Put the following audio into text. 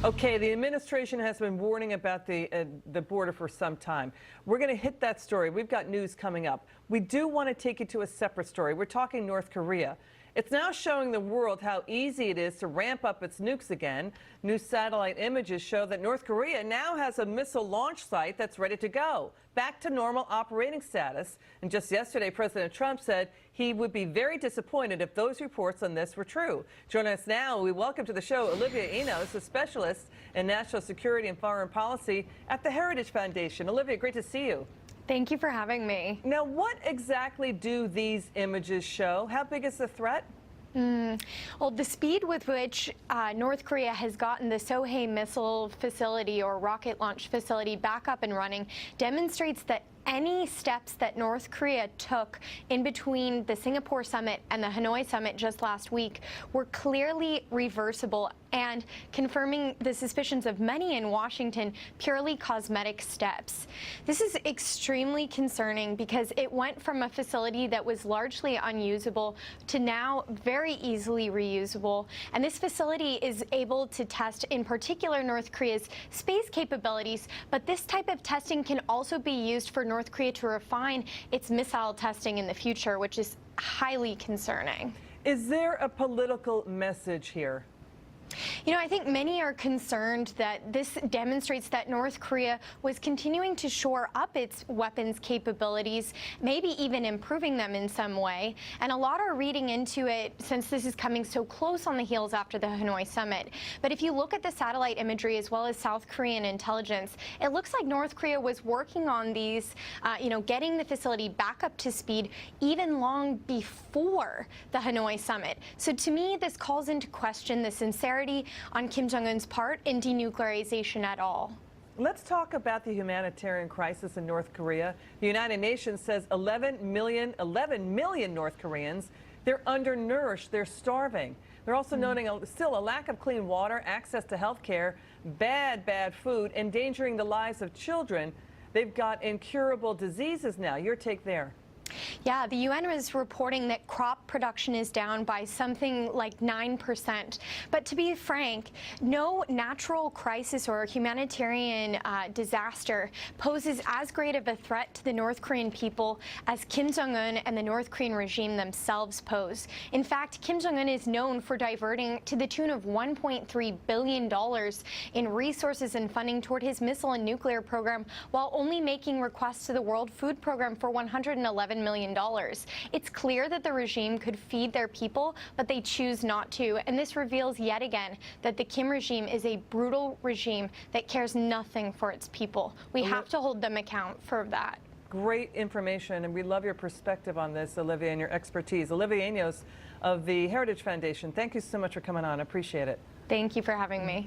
Okay, the administration has been warning about the border for some time. We're going to hit that story. We've got news coming up. We do want to take you to a separate story. We're talking North Korea. It's now showing the world how easy it is to ramp up its nukes again. New satellite images show that North Korea now has a missile launch site that's ready to go, back to normal operating status. And just yesterday, President Trump said he would be very disappointed if those reports on this were true. Joining us now, we welcome to the show Olivia Enos, a specialist in national security and foreign policy at the Heritage Foundation. Olivia, great to see you. Thank you for having me. Now, what exactly do these images show? How big is the threat? Well, the speed with which North Korea has gotten the Sohae missile facility or rocket launch facility back up and running demonstrates that any steps that North Korea took in between the Singapore summit and the Hanoi summit just last week were clearly reversible and confirming the suspicions of many in Washington, purely cosmetic steps. This is extremely concerning because it went from a facility that was largely unusable to now very easily reusable. And this facility is able to test, in particular, North Korea's space capabilities. But this type of testing can also be used for North Korea to refine its missile testing in the future, which is highly concerning. Is there a political message here? You know, I think many are concerned that this demonstrates that North Korea was continuing to shore up its weapons capabilities, maybe even improving them in some way. And a lot are reading into it since this is coming so close on the heels after the Hanoi summit. But if you look at the satellite imagery as well as South Korean intelligence, it looks like North Korea was working on these, getting the facility back up to speed even long before the Hanoi summit. So to me, this calls into question the sincerity on Kim Jong-un's part in denuclearization at all. Let's talk about the humanitarian crisis in North Korea. The United Nations says 11 million North Koreans, they're undernourished, they're starving. They're also noting still a lack of clean water, access to health care, bad food, endangering the lives of children. They've got incurable diseases now. Your take there? Yeah, the UN was reporting that crop production is down by something like 9%. But to be frank, no natural crisis or humanitarian disaster poses as great of a threat to the North Korean people as Kim Jong-un and the North Korean regime themselves pose. In fact, Kim Jong-un is known for diverting to the tune of $1.3 billion in resources and funding toward his missile and nuclear program, while only making requests to the World Food Program for $111 million. It's clear that the regime could feed their people, but they choose not to. And this reveals yet again that the Kim regime is a brutal regime that cares nothing for its people. We have to hold them account for that. Great information, and we love your perspective on this, Olivia, and your expertise. Olivia Enos of the Heritage Foundation, thank you so much for coming on. I appreciate it. Thank you for having me.